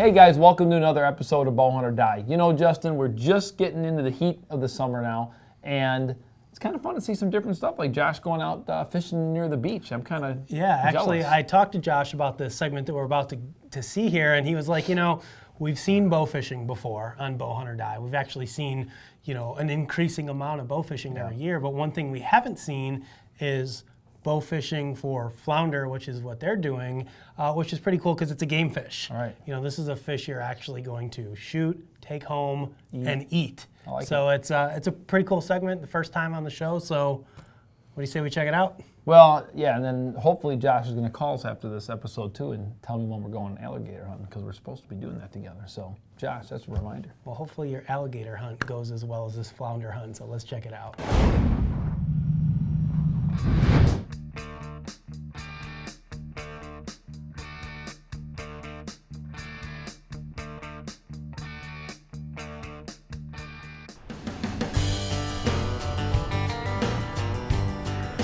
Hey guys, welcome to another episode of Bowhunt or Die. You know, Justin, we're just getting into the heat of the summer now, and it's kind of fun to see some different stuff, like Josh going out fishing near the beach. I'm kind of actually, jealous. I talked to Josh about this segment that we're about to see here, and he was like, you know, we've seen bow fishing before on Bowhunt or Die. We've actually seen, you know, an increasing amount of bow fishing every year, but one thing we haven't seen is bow fishing for flounder, which is what they're doing, which is pretty cool because it's a game fish. All right. You know, this is a fish you're actually going to shoot, take home, and eat. I like so it's a pretty cool segment, the first time on the show. So what do you say we check it out? Well, yeah, and then hopefully Josh is going to call us after this episode too and tell me when we're going alligator hunting, because we're supposed to be doing that together. So, Josh, that's a reminder. Well, hopefully your alligator hunt goes as well as this flounder hunt, so let's check it out.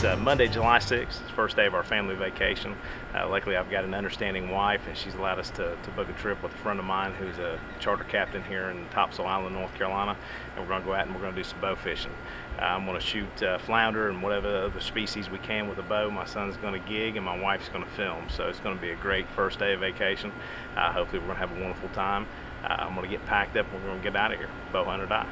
It's Monday, July 6th. It's the first day of our family vacation. Luckily, I've got an understanding wife, and she's allowed us to book a trip with a friend of mine who's a charter captain here in Topsail Island, North Carolina. And we're going to go out and we're going to do some bow fishing. I'm going to shoot flounder and whatever other species we can with a bow. My son's going to gig, and my wife's going to film. So it's going to be a great first day of vacation. Hopefully, we're going to have a wonderful time. I'm going to get packed up, and we're going to get out of here. Bowhunt or Die.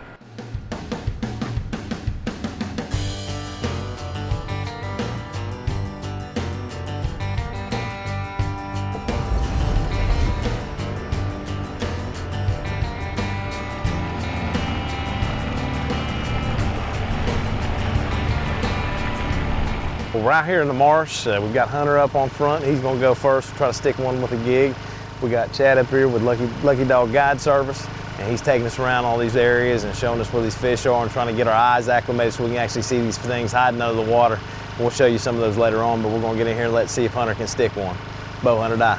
Well, right here in the marsh, we've got Hunter up on front. He's going to go first, try to stick one with a gig. We got Chad up here with Lucky Dog Guide Service, and he's taking us around all these areas and showing us where these fish are and trying to get our eyes acclimated so we can actually see these things hiding under the water. We'll show you some of those later on, but we're going to get in here and let's see if Hunter can stick one. Bowhunt or Die.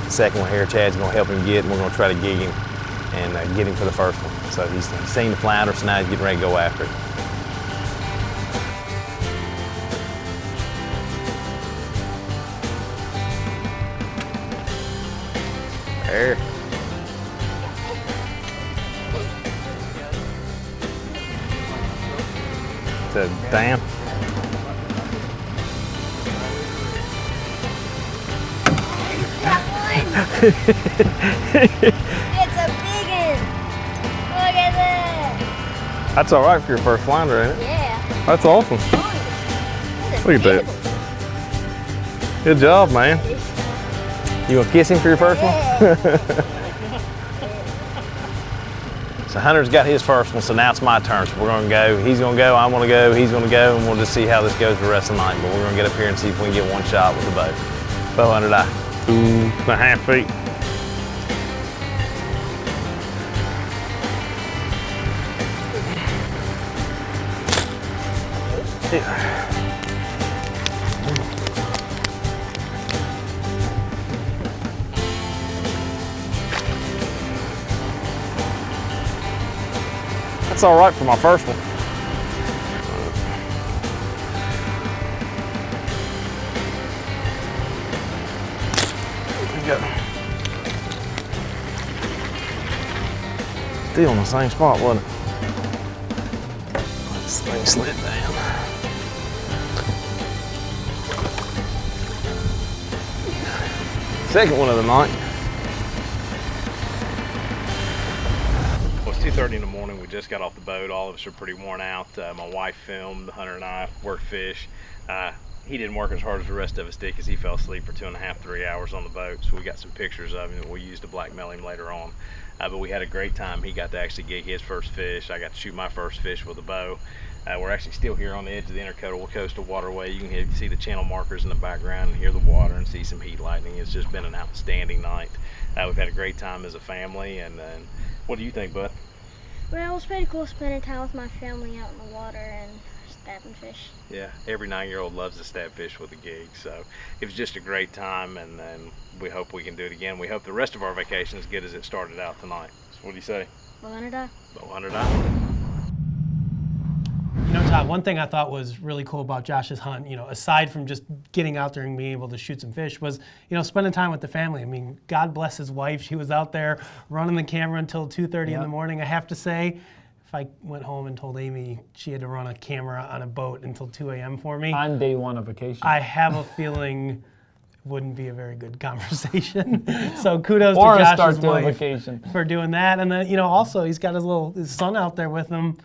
Second one here, Chad's going to help him get, and we're going to try to gig him and get him for the first one. So he's seen the flounder, so now he's getting ready to go after it. There. So, damn. It's a big one. Look at that. That's all right for your first flounder, ain't it? Yeah. That's awesome. Look at that. Good job, man. You gonna kiss him for your first one? So Hunter's got his first one, so now it's my turn. So we're gonna go, he's gonna go, I'm gonna go, he's gonna go, and we'll just see how this goes for the rest of the night. But we're gonna get up here and see if we can get one shot with the bow. Bowhunt or Die. 2.5 feet. That's all right for my first one. There we go. Still in the same spot, wasn't it? This thing slid down. Second one of the night. Well, it's 2:30 in the morning. We just got off the boat. All of us are pretty worn out. My wife filmed, Hunter and I worked fish. He didn't work as hard as the rest of us did because he fell asleep for 2.5, 3 hours on the boat. So we got some pictures of him that we'll use to blackmail him later on. But we had a great time. He got to actually gig his first fish. I got to shoot my first fish with a bow. We're actually still here on the edge of the Intercoastal Waterway. You can see the channel markers in the background and hear the water and see some heat lightning. It's just been an outstanding night. We've had a great time as a family. And what do you think, bud? Well, it was pretty cool spending time with my family out in the water and stuff. stabbing fish. Yeah, every 9-year-old loves to stab fish with a gig, so it was just a great time, and we hope we can do it again. We hope the rest of our vacation is good as it started out tonight. So what do you say? Bowhunter die. Bowhunter die? You know, Todd, one thing I thought was really cool about Josh's hunt, you know, aside from just getting out there and being able to shoot some fish, was, you know, spending time with the family. I mean, God bless his wife. She was out there running the camera until 2:30 in the morning. I have to say, if I went home and told Amy she had to run a camera on a boat until 2 a.m. for me, On day one of vacation. I have a feeling it wouldn't be a very good conversation. So kudos Or to a Josh's start to a wife vacation. for doing that. And then, you know, also he's got his son out there with him,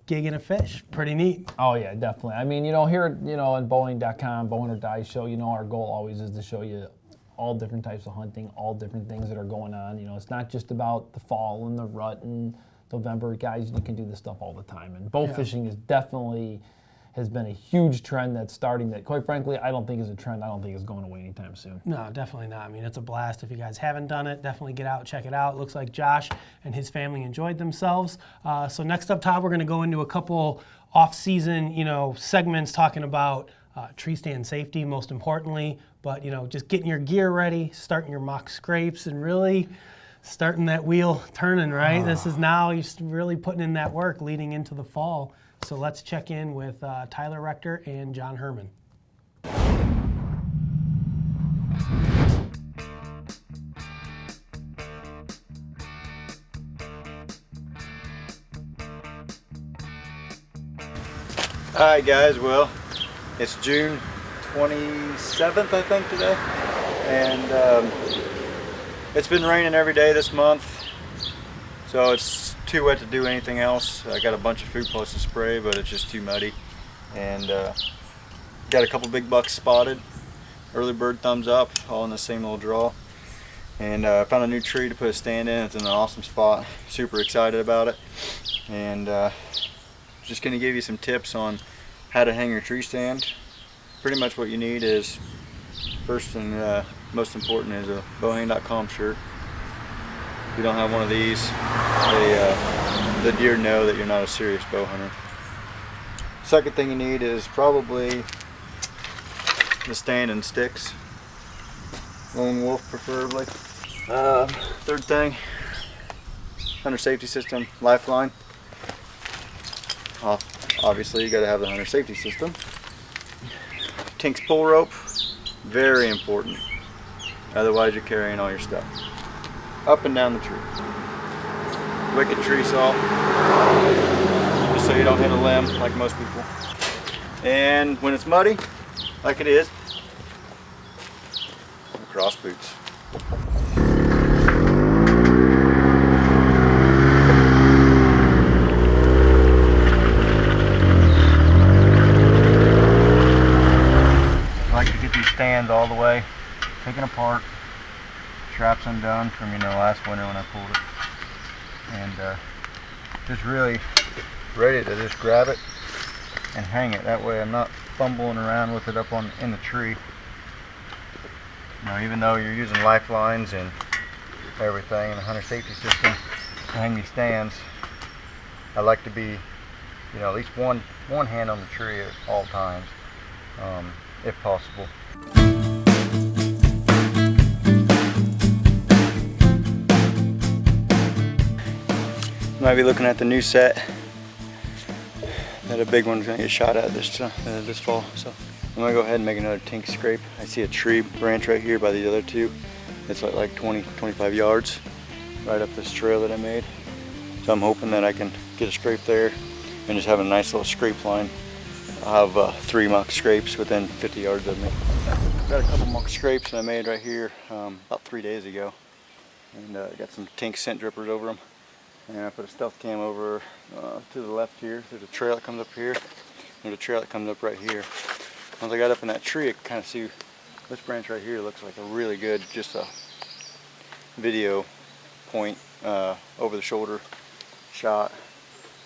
gigging a fish. Pretty neat. Oh yeah, definitely. I mean, you know, here, you know, on bowhunting.com, Bowhunter Die Show, you know, our goal always is to show you all different types of hunting, all different things that are going on. You know, it's not just about the fall and the rut and November. Guys, you can do this stuff all the time. And bow fishing is definitely has been a huge trend that's starting that, quite frankly, I don't think is a trend. I don't think is going away anytime soon. No, definitely not. I mean, it's a blast. If you guys haven't done it, definitely get out, check it out. It looks like Josh and his family enjoyed themselves. So next up, Todd, we're going to go into a couple off-season, you know, segments talking about tree stand safety, most importantly, but, you know, just getting your gear ready, starting your mock scrapes, and really starting that wheel turning, right? This is now you're really putting in that work leading into the fall. So let's check in with Tyler Rector and John Herrmann. All right, guys, well, it's June 27th, I think, today, and it's been raining every day this month, so it's too wet to do anything else. I got a bunch of food plots to spray, but it's just too muddy, and got a couple big bucks spotted. Early bird thumbs up, all in the same little draw, and found a new tree to put a stand in. It's in an awesome spot. Super excited about it, and just going to give you some tips on how to hang your tree stand. Pretty much what you need is, first and most important, is a bowhunting.com shirt. If you don't have one of these, the deer know that you're not a serious bow hunter. Second thing you need is probably the stand and sticks. Lone wolf preferably. Third thing, hunter safety system, lifeline. Obviously, you got to have the hunter safety system. Tink's pull rope, very important. Otherwise, you're carrying all your stuff up and down the tree. Wicked tree saw, just so you don't hit a limb like most people. And when it's muddy, like it is, cross boots. I like to get these stands all the way taken apart, straps undone from last winter when I pulled it, and just really ready to just grab it and hang it. That way I'm not fumbling around with it up in the tree. Even though you're using lifelines and everything and a hunter safety system to hang these stands, I like to be at least one hand on the tree at all times, if possible. You might be looking at the new set that a big one's gonna get shot at this fall. So I'm gonna go ahead and make another tink scrape. I see a tree branch right here by the other two. It's like 20-25 yards right up this trail that I made. So I'm hoping that I can get a scrape there and just have a nice little scrape line. I'll have 3 muck scrapes within 50 yards of me. Got a couple muck scrapes that I made right here about 3 days ago. And got some tink scent drippers over them. And I put a stealth cam over to the left here. There's a trail that comes up here. There's a trail that comes up right here. Once I got up in that tree, I can kind of see this branch right here looks like a really good, just a video point over the shoulder shot.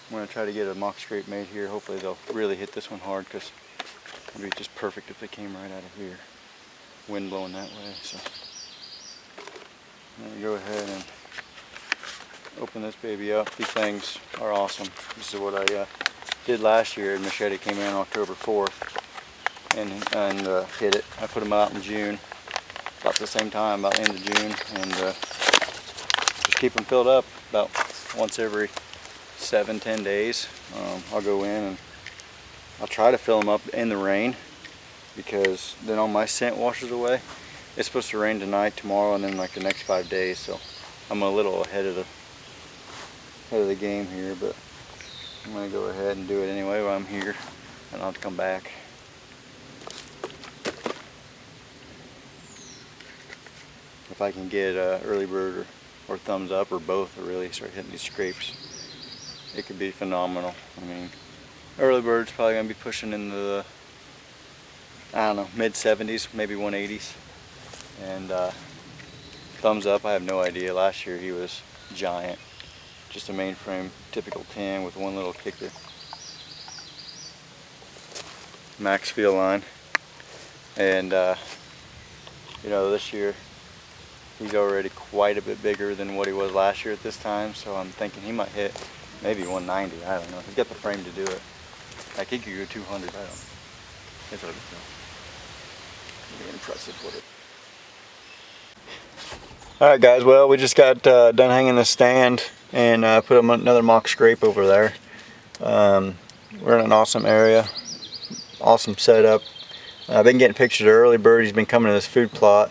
I'm going to try to get a mock scrape made here. Hopefully they'll really hit this one hard, because it would be just perfect if they came right out of here. Wind blowing that way. So I'm going to go ahead and open this baby up. These things are awesome. This is what I did last year. Machete came in October 4th and hit it. I put them out in June, about the same time, about end of June, and just keep them filled up about once every 7-10 days. I'll go in and I'll try to fill them up in the rain, because then all my scent washes away. It's supposed to rain tonight, tomorrow, and then like the next 5 days, so I'm a little ahead of the game here, but I'm gonna go ahead and do it anyway while I'm here, and I'll have to come back. If I can get early bird or thumbs up or both, or really start hitting these scrapes, it could be phenomenal. I mean, early bird's probably gonna be pushing into the, I don't know, mid 70s, maybe 180s, and thumbs up, I have no idea. Last year he was giant, just a mainframe typical 10 with one little kicker. Max feel line, and you know, this year he's already quite a bit bigger than what he was last year at this time, so I'm thinking he might hit maybe 190. I don't know. He's got the frame to do it. Like he could go 200. I don't know. It's hard to tell. It'll be impressive with it. All right, guys. Well, we just got done hanging the stand and put another mock scrape over there. We're in an awesome area, awesome setup. I've been getting pictures of early bird. He's been coming to this food plot.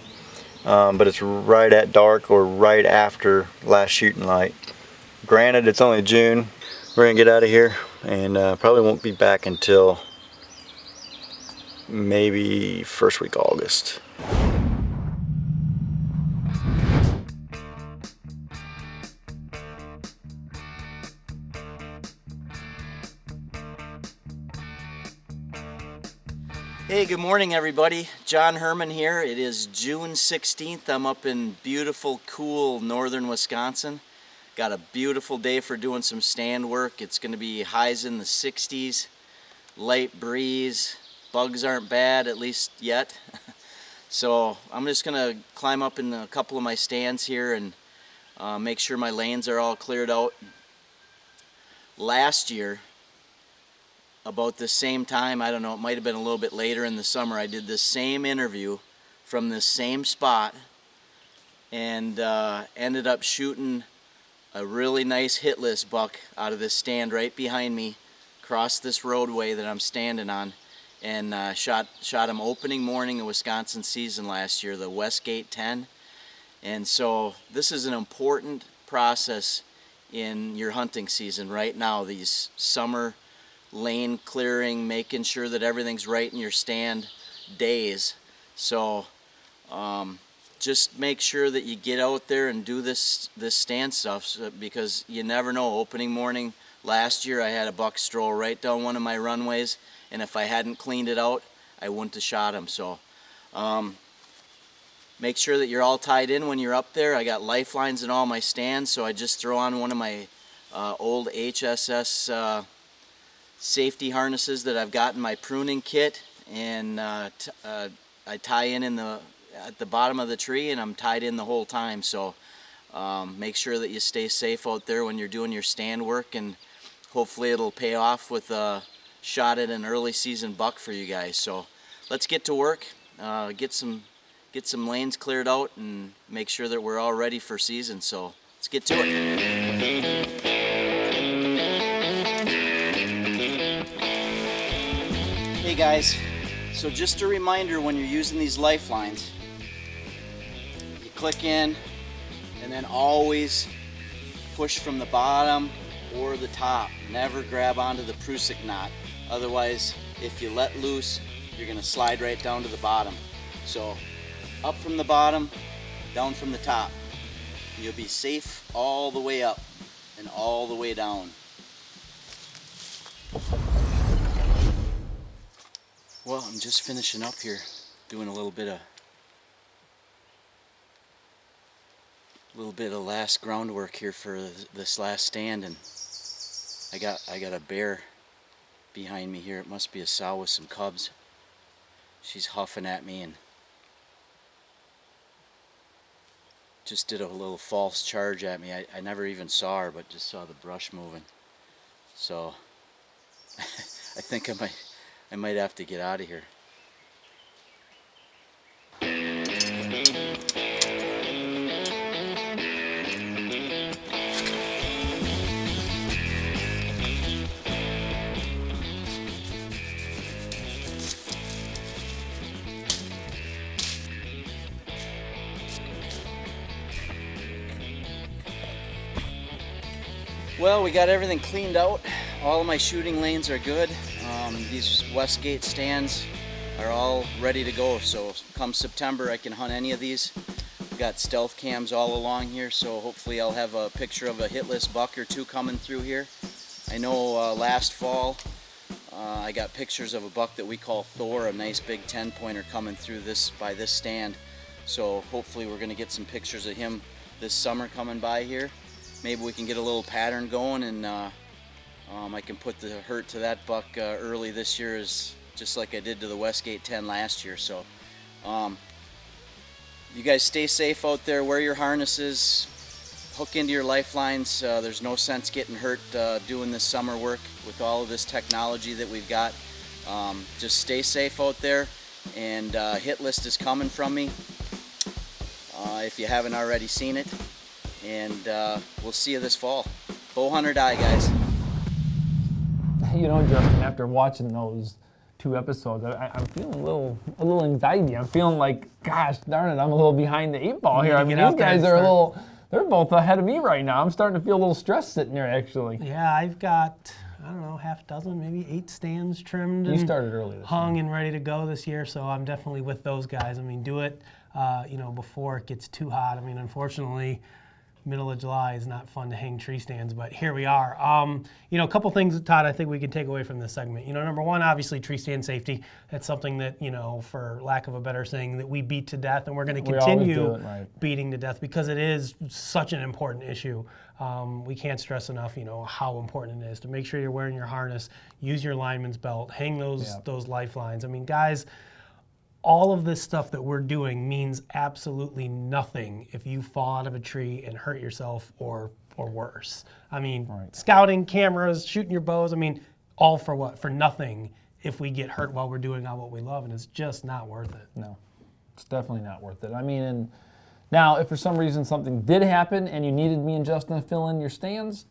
But it's right at dark or right after last shooting light. Granted, it's only June. We're gonna get out of here and probably won't be back until maybe first week of August. Hey, good morning everybody. John Herrmann here. It is June 16th. I'm up in beautiful, cool northern Wisconsin. Got a beautiful day for doing some stand work. It's going to be highs in the 60s, light breeze. Bugs aren't bad, at least yet. So I'm just going to climb up in a couple of my stands here and make sure my lanes are all cleared out. Last year, about the same time, I don't know, it might have been a little bit later in the summer, I did the same interview from this same spot and ended up shooting a really nice hitless buck out of this stand right behind me, across this roadway that I'm standing on, and shot him opening morning of Wisconsin season last year, the Westgate 10. And so this is an important process in your hunting season right now, these summer lane clearing, making sure that everything's right in your stand days. So just make sure that you get out there and do this stand stuff, because you never know. Opening morning last year I had a buck stroll right down one of my runways, and if I hadn't cleaned it out I wouldn't have shot him. So make sure that you're all tied in when you're up there. I got lifelines in all my stands, so I just throw on one of my old HSS safety harnesses that I've got in my pruning kit, and I tie in at the bottom of the tree, and I'm tied in the whole time. So make sure that you stay safe out there when you're doing your stand work, and hopefully it'll pay off with a shot at an early season buck for you guys. So let's get to work, get some lanes cleared out, and make sure that we're all ready for season. So let's get to it. Hey guys, so just a reminder, when you're using these lifelines, you click in and then always push from the bottom or the top. Never grab onto the prusik knot. Otherwise, if you let loose, you're going to slide right down to the bottom. So up from the bottom, down from the top. You'll be safe all the way up and all the way down. Well, I'm just finishing up here, doing a little bit of last groundwork here for this last stand, and I got a bear behind me here. It must be a sow with some cubs. She's huffing at me and just did a little false charge at me. I never even saw her, but just saw the brush moving. So I think I might have to get out of here. Well, we got everything cleaned out. All of my shooting lanes are good. These Westgate stands are all ready to go. So come September, I can hunt any of these. We've got stealth cams all along here, so hopefully I'll have a picture of a hitless buck or two coming through here. I know last fall I got pictures of a buck that we call Thor, a nice big 10-pointer coming through by this stand. So hopefully we're going to get some pictures of him this summer coming by here. Maybe we can get a little pattern going, and I can put the hurt to that buck early this year, just like I did to the Westgate 10 last year. So you guys stay safe out there, wear your harnesses, hook into your lifelines. There's no sense getting hurt doing this summer work with all of this technology that we've got. Just stay safe out there, and hit list is coming from me if you haven't already seen it. And we'll see you this fall. Bow hunt or die, guys. You know, Justin, after watching those 2 episodes, I'm feeling a little anxiety. I'm feeling like, gosh darn it, I'm a little behind the 8 ball here. I mean, these guys are they're both ahead of me right now. I'm starting to feel a little stressed sitting here, actually. Yeah, I've got, I don't know, half dozen, maybe 8 stands trimmed. You started early this hung year. and ready to go this year, so I'm definitely with those guys. I mean, do it, before it gets too hot. I mean, unfortunately, middle of July is not fun to hang tree stands, but here we are. A couple things, Todd, I think we can take away from this segment. Number one, obviously tree stand safety. That's something that, for lack of a better saying, that we beat to death, and we're going to continue beating to death because it is such an important issue. We can't stress enough, how important it is to make sure you're wearing your harness, use your lineman's belt, hang those lifelines. I mean, guys, all of this stuff that we're doing means absolutely nothing if you fall out of a tree and hurt yourself or worse. I mean, scouting, cameras, shooting your bows, I mean, all for what? For nothing if we get hurt while we're doing all what we love, and it's just not worth it. No, it's definitely not worth it. I mean, and now if for some reason something did happen and you needed me and Justin to fill in your stands,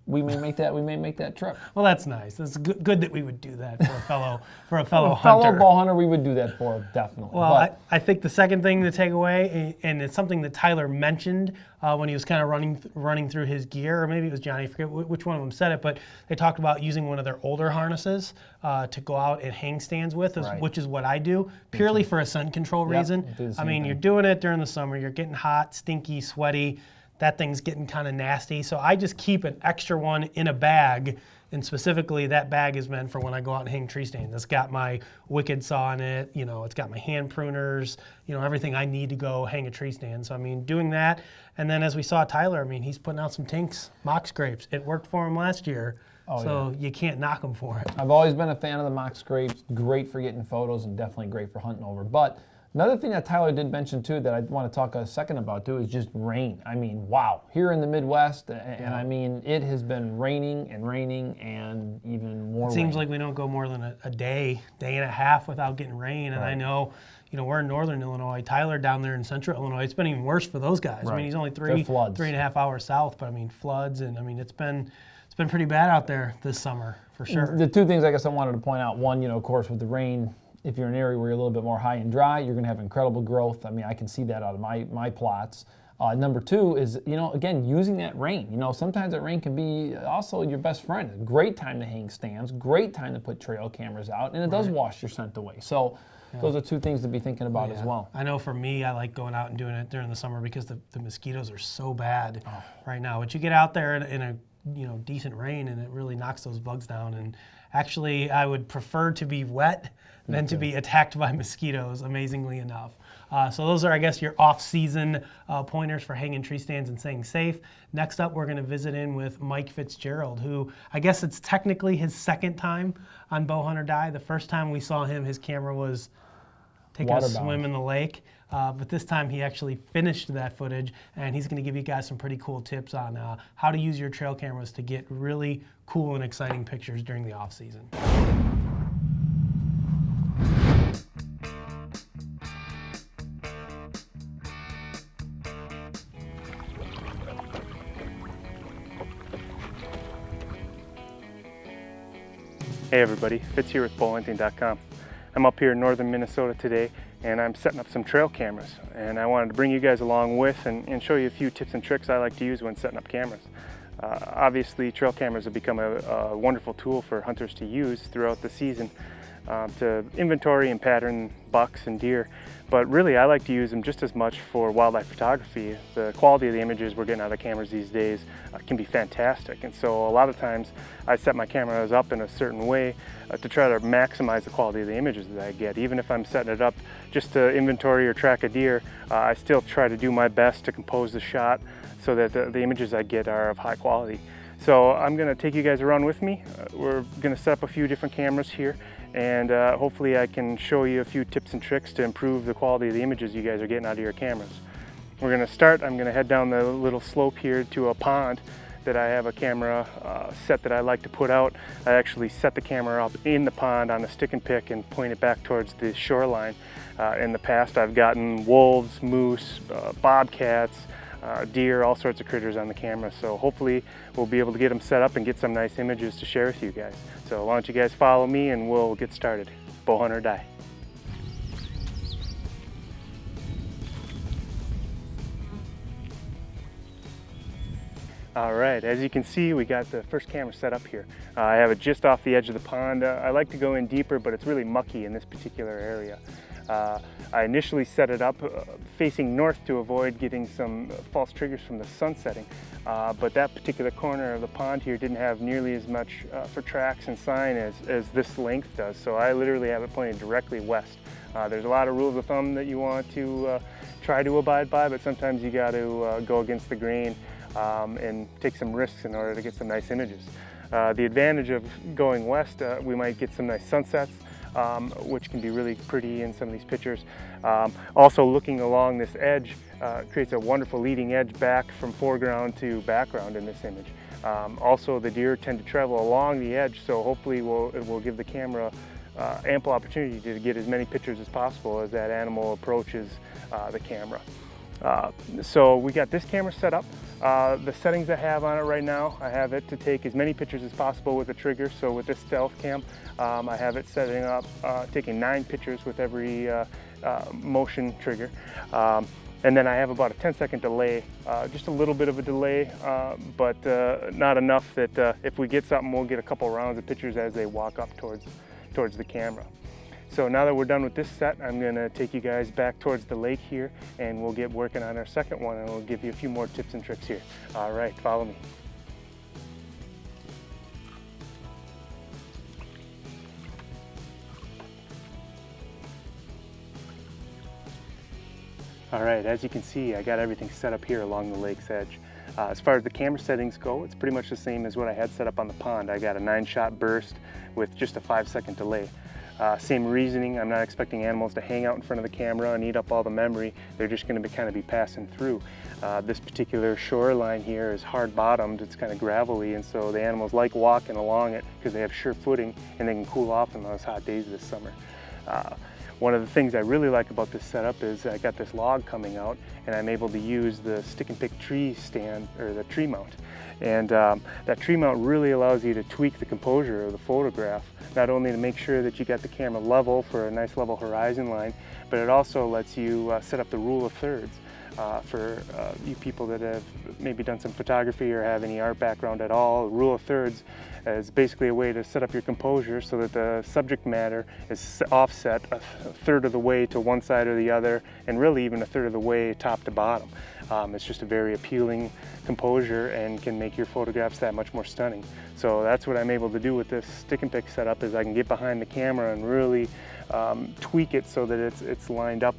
we may make that trip. Well, that's nice. That's good that we would do that for a fellow hunter. Fellow ball hunter, we would do that for, definitely. Well, I think the second thing to take away, and it's something that Tyler mentioned when he was kind of running through his gear, or maybe it was Johnny, I forget which one of them said it, but they talked about using one of their older harnesses to go out and hang stands with, which is what I do, purely for a scent control reason. I mean, you're doing it during the summer, you're getting hot, stinky, sweaty, that thing's getting kind of nasty. So I just keep an extra one in a bag, and specifically that bag is meant for when I go out and hang tree stands. It's got my wicked saw in it, it's got my hand pruners, everything I need to go hang a tree stand. So I mean, doing that, and then as we saw Tyler, I mean, he's putting out some tinks, mock scrapes. It worked for him last year. You can't knock him for it. I've always been a fan of the mock scrapes. Great for getting photos and definitely great for hunting over. But another thing that Tyler did mention too that I want to talk a second about too is just rain. I mean, wow, here in the Midwest, and I mean, it has been raining and even more. It seems like we don't go more than a day and a half without getting rain. And I know, we're in northern Illinois. Tyler down there in central Illinois, it's been even worse for those guys. I mean, he's only 3.5 hours south, but I mean, floods, and I mean, it's been pretty bad out there this summer for sure. The 2 things I guess I wanted to point out, one, of course, with the rain, if you're in an area where you're a little bit more high and dry, you're going to have incredible growth. I mean, I can see that out of my plots. Number 2 is, again, using that rain. Sometimes that rain can be also your best friend. Great time to hang stands, great time to put trail cameras out, and it does wash your scent away. So those are 2 things to be thinking about as well. I know for me, I like going out and doing it during the summer because the mosquitoes are so bad right now. But you get out there in a decent rain, and it really knocks those bugs down. And actually, I would prefer to be wet than to be attacked by mosquitoes, amazingly enough. So those are, I guess, your off-season pointers for hanging tree stands and staying safe. Next up, we're going to visit in with Mike Fitzgerald, who I guess it's technically his second time on Bowhunt or Die. The first time we saw him, his camera was taking a Waterbound. swim in the lake. But this time he actually finished that footage, and he's going to give you guys some pretty cool tips on how to use your trail cameras to get really cool and exciting pictures during the off season. Hey everybody, Fitz here with bowhunting.com. I'm up here in northern Minnesota today, and I'm setting up some trail cameras, and I wanted to bring you guys along with and show you a few tips and tricks I like to use when setting up cameras. Obviously, trail cameras have become a wonderful tool for hunters to use throughout the season to inventory and pattern bucks and deer, but really I like to use them just as much for wildlife photography. The quality of the images we're getting out of the cameras these days can be fantastic, and so a lot of times I set my cameras up in a certain way to try to maximize the quality of the images that I get. Even if I'm setting it up just to inventory or track a deer, I still try to do my best to compose the shot so that the images I get are of high quality. So I'm going to take you guys around with me. We're going to set up a few different cameras here, and hopefully I can show you a few tips and tricks to improve the quality of the images you guys are getting out of your cameras. We're going to start, I'm going to head down the little slope here to a pond that I have a camera set that I like to put out. I actually set the camera up in the pond on a stick and pick and point it back towards the shoreline. In the past I've gotten wolves, moose, bobcats, deer, all sorts of critters on the camera, so hopefully we'll be able to get them set up and get some nice images to share with you guys. So why don't you guys follow me and we'll get started. Bow hunt or die. All right, as you can see, we got the first camera set up here. I have it just off the edge of the pond. I like to go in deeper, but it's really mucky in this particular area. I initially set it up facing north to avoid getting some false triggers from the sun setting, but that particular corner of the pond here didn't have nearly as much for tracks and sign as this length does, so I literally have it pointed directly west. There's a lot of rules of thumb that you want to try to abide by, but sometimes you got to go against the grain and take some risks in order to get some nice images. The advantage of going west, we might get some nice sunsets, which can be really pretty in some of these pictures. Also, looking along this edge creates a wonderful leading edge back from foreground to background in this image. Also, the deer tend to travel along the edge, so hopefully it will give the camera ample opportunity to get as many pictures as possible as that animal approaches the camera. So we got this camera set up. The settings I have on it right now, I have it to take as many pictures as possible with the trigger. So with this stealth cam, I have it setting up, taking 9 pictures with every motion trigger. And then I have about a 10-second delay, just a little bit of a delay, but not enough that if we get something, we'll get a couple rounds of pictures as they walk up towards the camera. So now that we're done with this set, I'm going to take you guys back towards the lake here, and we'll get working on our second one, and we'll give you a few more tips and tricks here. All right, follow me. All right, as you can see, I got everything set up here along the lake's edge. As far as the camera settings go, it's pretty much the same as what I had set up on the pond. I got a 9-shot burst with just a 5-second delay. Same reasoning, I'm not expecting animals to hang out in front of the camera and eat up all the memory. They're just going to kind of be passing through. This particular shoreline here is hard bottomed, it's kind of gravelly, and so the animals like walking along it because they have sure footing and they can cool off in those hot days this summer. One of the things I really like about this setup is I got this log coming out and I'm able to use the stick and pick tree stand, or the tree mount. And that tree mount really allows you to tweak the composure of the photograph, not only to make sure that you got the camera level for a nice level horizon line, but it also lets you set up the rule of thirds. For you people that have maybe done some photography or have any art background at all, rule of thirds is basically a way to set up your composure so that the subject matter is offset a third of the way to one side or the other, and really even a third of the way top to bottom. It's just a very appealing composure and can make your photographs that much more stunning. So that's what I'm able to do with this stick and pick setup, is I can get behind the camera and really tweak it so that it's lined up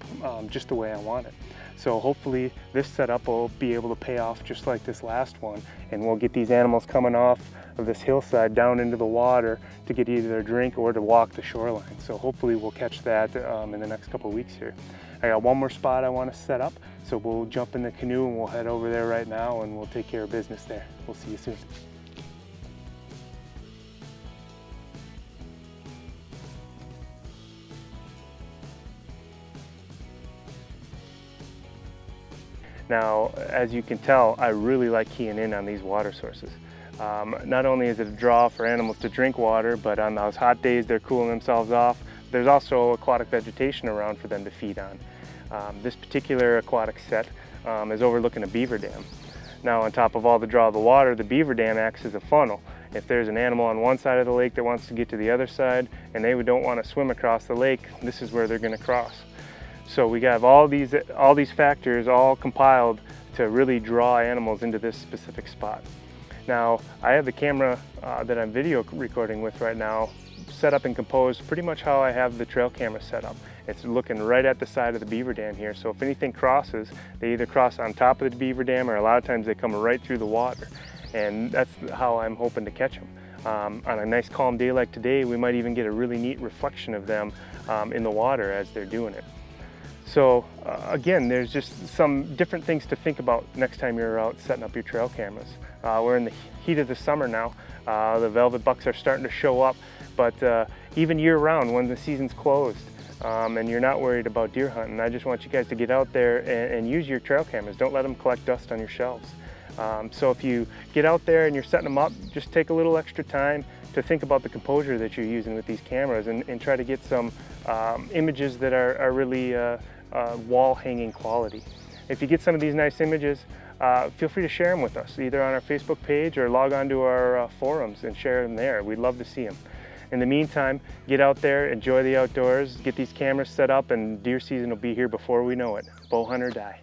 just the way I want it. So hopefully this setup will be able to pay off just like this last one, and we'll get these animals coming off of this hillside down into the water to get either a drink or to walk the shoreline. So hopefully we'll catch that in the next couple of weeks here. I got one more spot I want to set up, so we'll jump in the canoe and we'll head over there right now and we'll take care of business there. We'll see you soon. Now, as you can tell, I really like keying in on these water sources. Not only is it a draw for animals to drink water, but on those hot days they're cooling themselves off. There's also aquatic vegetation around for them to feed on. This particular aquatic set is overlooking a beaver dam. Now, on top of all the draw of the water, the beaver dam acts as a funnel. If there's an animal on one side of the lake that wants to get to the other side and they don't want to swim across the lake, this is where they're going to cross. So we have all these factors all compiled to really draw animals into this specific spot. Now, I have the camera that I'm video recording with right now set up and composed pretty much how I have the trail camera set up. It's looking right at the side of the beaver dam here, so if anything crosses, they either cross on top of the beaver dam or a lot of times they come right through the water. And that's how I'm hoping to catch them. On a nice calm day like today, we might even get a really neat reflection of them in the water as they're doing it. So again, there's just some different things to think about next time you're out setting up your trail cameras. We're in the heat of the summer now. The velvet bucks are starting to show up, but even year round when the season's closed and you're not worried about deer hunting, I just want you guys to get out there and use your trail cameras. Don't let them collect dust on your shelves. So if you get out there and you're setting them up, just take a little extra time to think about the composure that you're using with these cameras and try to get some images that are really wall hanging quality. If you get some of these nice images, feel free to share them with us, either on our Facebook page or log on to our forums and share them there. We'd love to see them. In the meantime, get out there, enjoy the outdoors, get these cameras set up, and deer season will be here before we know it. Bow hunt or die.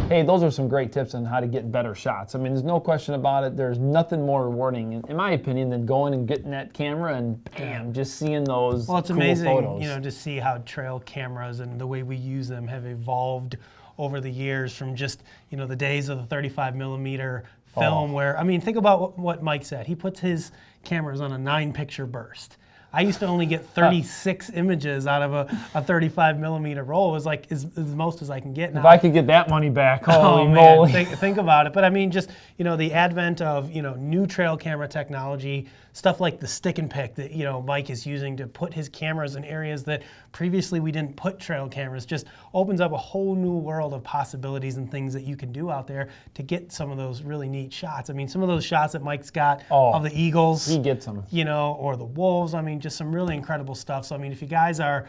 Hey, those are some great tips on how to get better shots. I mean, there's no question about it. There's nothing more rewarding, in my opinion, than going and getting that camera and bam, just seeing those Well, it's cool amazing, photos. you know, to see how trail cameras and the way we use them have evolved over the years from just, you know, the days of the 35 millimeter film where, I mean, think about what Mike said. He puts his cameras on a 9-picture burst. I used to only get 36 images out of a 35 millimeter roll. It was like as most as I can get now. If I could get that money back, holy oh, moly. man, think about it. But I mean, just, you know, the advent of, you know, new trail camera technology, stuff like the stick and pick that, you know, Mike is using to put his cameras in areas that previously we didn't put trail cameras, just opens up a whole new world of possibilities and things that you can do out there to get some of those really neat shots. I mean, some of those shots that Mike's got of the eagles, he gets them, you know, or the wolves. I mean, just some really incredible stuff. So I mean, if you guys are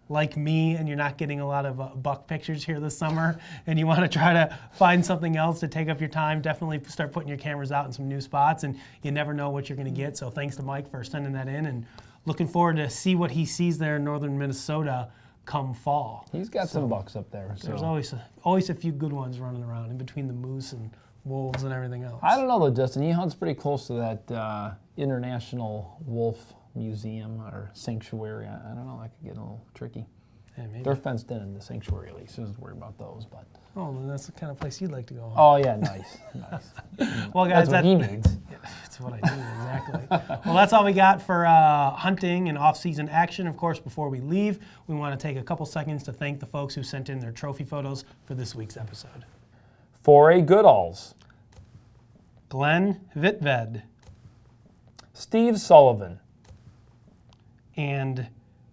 like me and you're not getting a lot of buck pictures here this summer and you want to try to find something else to take up your time, definitely start putting your cameras out in some new spots, and you never know what you're going to get. So thanks to Mike for sending that in, and looking forward to see what he sees there in northern Minnesota come fall. He's got some bucks up there. So. There's always a few good ones running around in between the moose and wolves and everything else. I don't know though, Justin. He hunts pretty close to that International Wolf Museum or Sanctuary. I don't know. That could get a little tricky. Yeah, maybe. They're fenced in the sanctuary at least. So don't worry about those. But oh, then that's the kind of place you'd like to go. Oh yeah, nice, nice. Well, guys, that's what he needs. Yeah, that's what I do exactly. Well, that's all we got for hunting and off-season action. Of course, before we leave, we want to take a couple seconds to thank the folks who sent in their trophy photos for this week's episode. For a Goodalls, Glenn Vitved, Steve Sullivan, and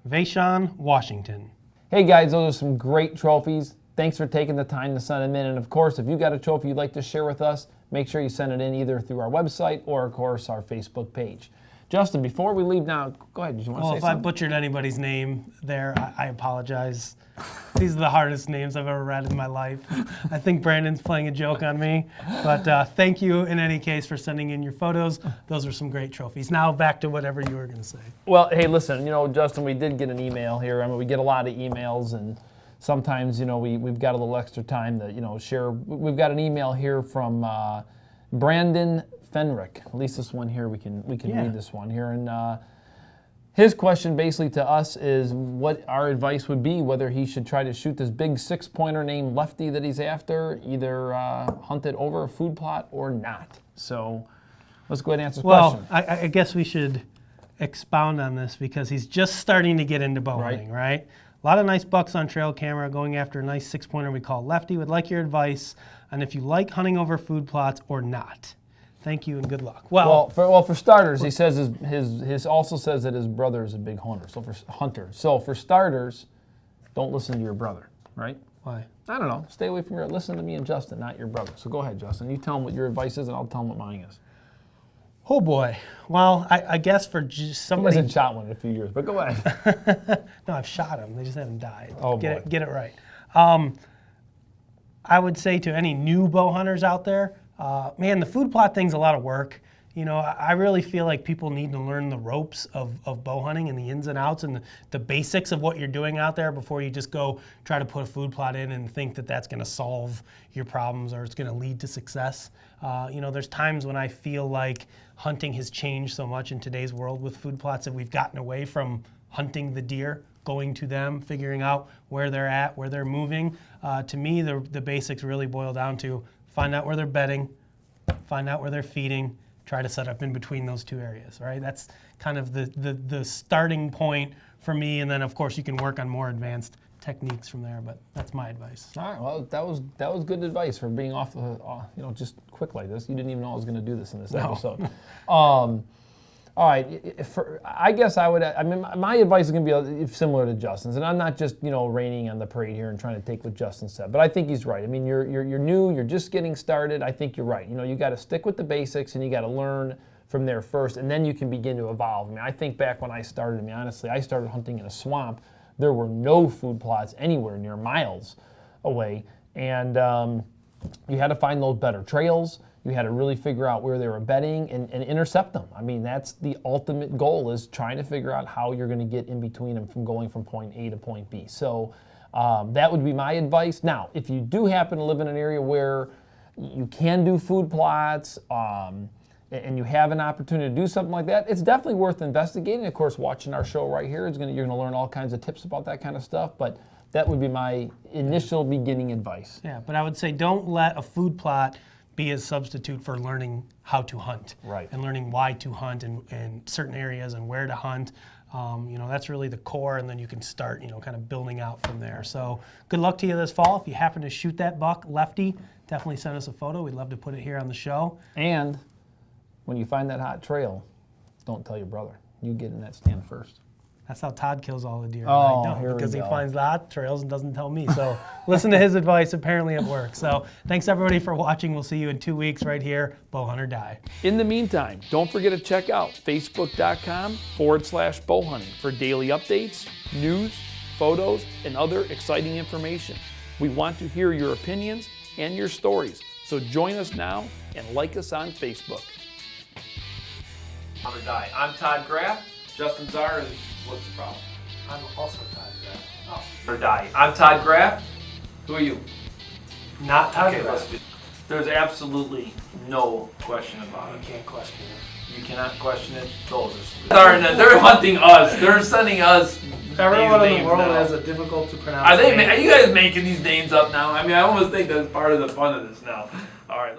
Vaishon Washington. Hey guys, those are some great trophies. Thanks for taking the time to send them in. And of course, if you got a trophy you'd like to share with us, make sure you send it in either through our website or, of course, our Facebook page. Justin, before we leave now, go ahead. Did you want to say Well, if something? I butchered anybody's name there, I apologize. These are the hardest names I've ever read in my life. I think Brandon's playing a joke on me. But thank you, in any case, for sending in your photos. Those are some great trophies. Now back to whatever you were going to say. Well, hey, listen, you know, Justin, we did get an email here. I mean, we get a lot of emails, and sometimes, you know, we've got a little extra time to, you know, share. We've got an email here from Brandon Fenrick. At least this one here, we can read this one here. And his question basically to us is what our advice would be, whether he should try to shoot this big 6-pointer named Lefty that he's after, either hunt it over a food plot or not. So let's go ahead and answer his question. Well, I guess we should expound on this because he's just starting to get into bow hunting, right? A lot of nice bucks on trail camera going after a nice 6-pointer we call Lefty. Would like your advice on if you like hunting over food plots or not. Thank you and good luck. Well, for starters, he says his also says that his brother is a big hunter. So for starters, don't listen to your brother, right? Why? I don't know. Stay away from listen to me and Justin, not your brother. So go ahead, Justin. You tell him what your advice is, and I'll tell him what mine is. Oh boy. Well, I guess for just somebody. He hasn't shot one in a few years, but go ahead. No, I've shot them. They just haven't died. Oh get boy. Get it right. I would say to any new bow hunters out there, man, the food plot thing's a lot of work. You know, I really feel like people need to learn the ropes of bow hunting and the ins and outs and the basics of what you're doing out there before you just go try to put a food plot in and think that that's going to solve your problems or it's going to lead to success. You know, there's times when I feel like hunting has changed so much in today's world with food plots that we've gotten away from hunting the deer, going to them, figuring out where they're at, where they're moving. To me, the basics really boil down to find out where they're bedding, find out where they're feeding, try to set up in between those two areas, right? That's kind of the starting point for me, and then of course you can work on more advanced techniques from there, but that's my advice. All right, well, that was good advice for being off the, just quick like this. You didn't even know I was going to do this in this episode. All right, I guess my advice is going to be similar to Justin's, and I'm not just, raining on the parade here and trying to take what Justin said, but I think he's right. I mean, you're new, you're just getting started. I think you're right. You got to stick with the basics, and you got to learn from there first, and then you can begin to evolve. I mean, I think back when I started, honestly, I started hunting in a swamp. There were no food plots anywhere near miles away, and you had to find those better trails. You had to really figure out where they were bedding and intercept them. I mean, that's the ultimate goal, is trying to figure out how you're going to get in between them from going from point A to point B. So that would be my advice. Now, if you do happen to live in an area where you can do food plots and you have an opportunity to do something like that, it's definitely worth investigating. Of course, watching our show right here, you're going to learn all kinds of tips about that kind of stuff. But that would be my initial beginning advice. Yeah, but I would say don't let a food plot be a substitute for learning how to hunt, right, and learning why to hunt in certain areas and where to hunt. That's really the core, and then you can start, kind of building out from there. So good luck to you this fall. If you happen to shoot that buck, Lefty, definitely send us a photo. We'd love to put it here on the show. And when you find that hot trail, don't tell your brother. You get in that stand first. That's how Todd kills all the deer. Oh, here we because go. He finds the hot trails and doesn't tell me. So listen to his advice. Apparently it works. So thanks everybody for watching. We'll see you in 2 weeks right here, Bow Hunt or Die. In the meantime, don't forget to check out facebook.com/bowhunting for daily updates, news, photos, and other exciting information. We want to hear your opinions and your stories. So join us now and like us on Facebook. Hunt or Die. I'm Todd Graff. Justin Czar is, what's the problem? I'm also Todd Graff. Oh. Or Die. I'm Todd Graff. Who are you? Not Todd Okay, Graff. there's absolutely no question about You it. can't question it. You cannot question it. They're hunting us. They're sending us. Everyone these in the names world now. has a difficult to pronounce Are name. you guys making these names up now? I mean, I almost think that's part of the fun of this now. All right.